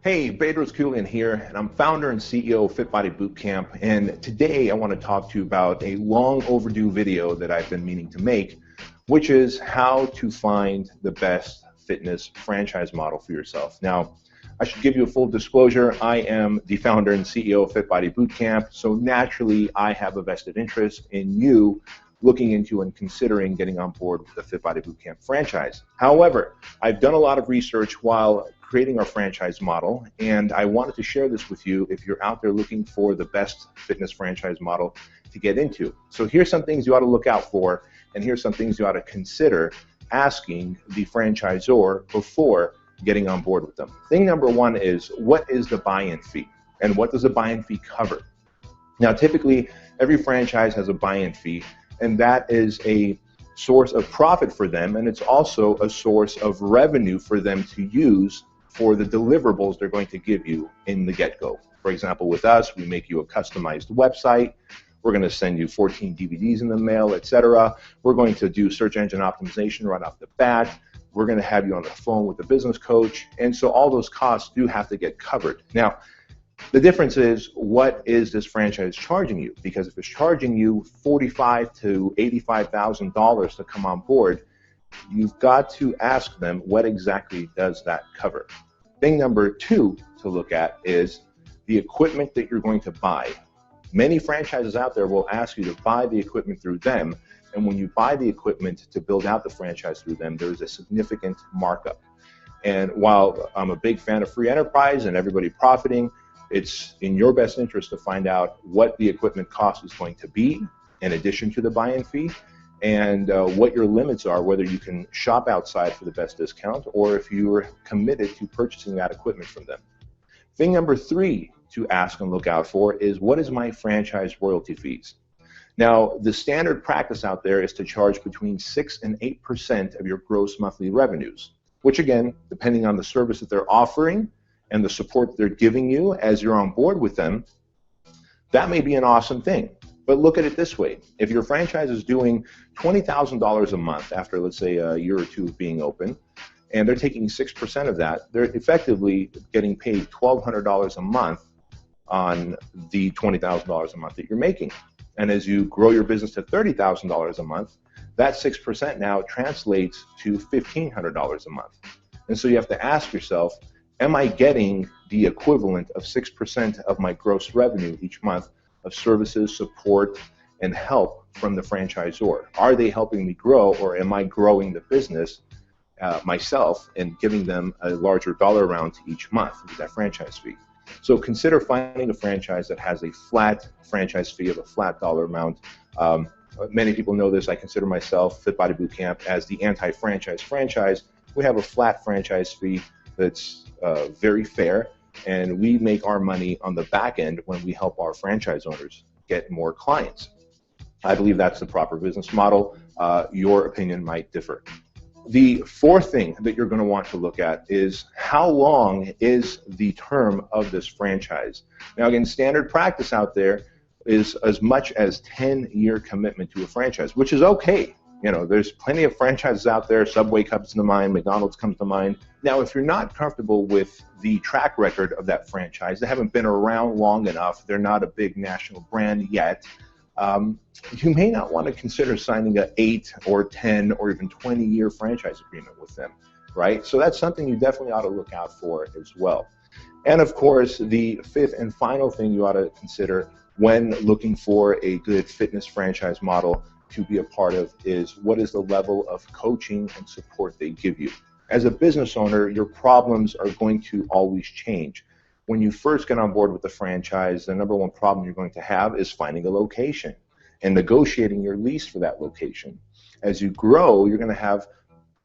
Hey, Bedros Keuilian here, and I'm founder and CEO of Fit Body Bootcamp. And today I want to talk to you about a long overdue video that I've been meaning to make, which is how to find the best fitness franchise model for yourself. Now, I should give you a full disclosure. I am the founder and CEO of Fit Body Bootcamp, so naturally I have a vested interest in you looking into and considering getting on board with the Fit Body Bootcamp franchise. However, I've done a lot of research while creating our franchise model, and I wanted to share this with you if you're out there looking for the best fitness franchise model to get into. So here's some things you ought to look out for, and here's some things you ought to consider asking the franchisor before getting on board with them. Thing number one is, what is the buy-in fee? And what does the buy-in fee cover? Now, typically, every franchise has a buy-in fee, and that is a source of profit for them, and it's also a source of revenue for them to use for the deliverables they're going to give you in the get-go. For example, with us, we make you a customized website. We're going to send you 14 DVDs in the mail, etc. We're going to do search engine optimization right off the bat. We're going to have you on the phone with the business coach, and so all those costs do have to get covered. Now, the difference is, what is this franchise charging you? Because if it's charging you $45,000 to $85,000 to come on board, you've got to ask them, what exactly does that cover? Thing number two to look at is the equipment that you're going to buy. Many franchises out there will ask you to buy the equipment through them, and when you buy the equipment to build out the franchise through them, there's a significant markup. And while I'm a big fan of free enterprise and everybody profiting, it's in your best interest to find out what the equipment cost is going to be in addition to the buy-in fee, and what your limits are, whether you can shop outside for the best discount or if you're committed to purchasing that equipment from them. Thing number three to ask and look out for is, what is my franchise royalty fees? Now, the standard practice out there is to charge between 6 and 8% of your gross monthly revenues, which again, depending on the service that they're offering and the support they're giving you as you're on board with them, that may be an awesome thing. But look at it this way. If your franchise is doing $20,000 a month after, let's say, a year or two of being open, and they're taking 6% of that, they're effectively getting paid $1,200 a month on the $20,000 a month that you're making. And as you grow your business to $30,000 a month, that 6% now translates to $1,500 a month. And so you have to ask yourself, am I getting the equivalent of 6% of my gross revenue each month of services, support, and help from the franchisor? Are they helping me grow, or am I growing the business myself and giving them a larger dollar amount each month with that franchise fee? So consider finding a franchise that has a flat franchise fee of a flat dollar amount. Many people know this. I consider myself, Fit Body Bootcamp, as the anti-franchise franchise. We have a flat franchise fee that's very fair, and we make our money on the back end when we help our franchise owners get more clients. I believe that's the proper business model. Your opinion might differ. The fourth thing that you're going to want to look at is, how long is the term of this franchise? Now, again, standard practice out there is as much as 10-year commitment to a franchise, which is okay. You know, there's plenty of franchises out there. Subway comes to mind, McDonald's comes to mind. Now, if you're not comfortable with the track record of that franchise, they haven't been around long enough, they're not a big national brand yet, you may not want to consider signing an 8 or 10 or even 20-year franchise agreement with them, right? So that's something you definitely ought to look out for as well. And of course, the fifth and final thing you ought to consider when looking for a good fitness franchise model to be a part of is, what is the level of coaching and support they give you? As a business owner, your problems are going to always change. When you first get on board with the franchise, the number one problem you're going to have is finding a location and negotiating your lease for that location. As you grow, you're going to have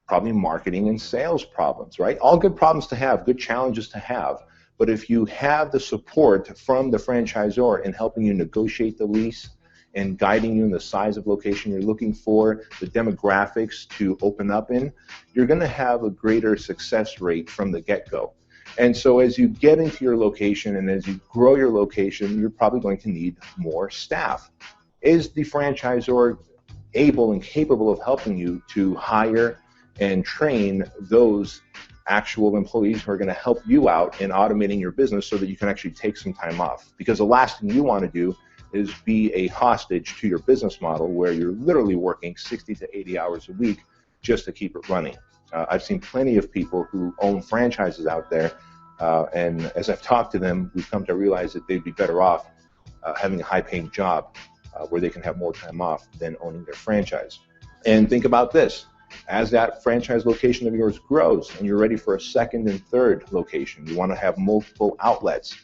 probably marketing and sales problems, right? All good problems to have, good challenges to have. But if you have the support from the franchisor in helping you negotiate the lease and guiding you in the size of location you're looking for, the demographics to open up in, you're going to have a greater success rate from the get-go. And so as you get into your location and as you grow your location, you're probably going to need more staff. Is the franchisor able and capable of helping you to hire and train those actual employees who are going to help you out in automating your business so that you can actually take some time off. Because the last thing you want to do is be a hostage to your business model where you're literally working 60 to 80 hours a week just to keep it running. I've seen plenty of people who own franchises out there, and as I've talked to them, we've come to realize that they'd be better off having a high-paying job where they can have more time off than owning their franchise. And think about this. As that franchise location of yours grows and you're ready for a second and third location, you want to have multiple outlets.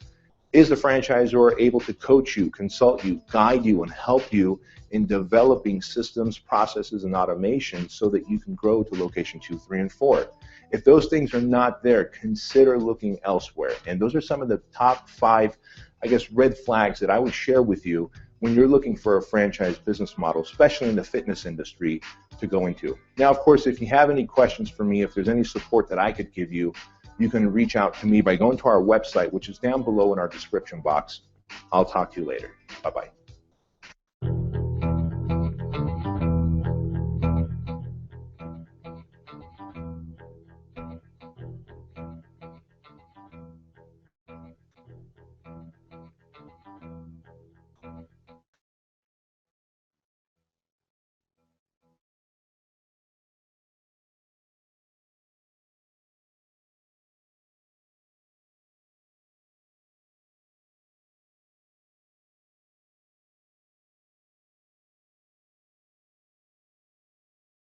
Is the franchisor able to coach you, consult you, guide you, and help you in developing systems, processes, and automation so that you can grow to location 2, 3, and 4? If those things are not there, consider looking elsewhere. And those are some of the top 5, I guess, red flags that I would share with you when you're looking for a franchise business model, especially in the fitness industry, to go into. Now, of course, if you have any questions for me, if there's any support that I could give you, you can reach out to me by going to our website, which is down below in our description box. I'll talk to you later. Bye-bye.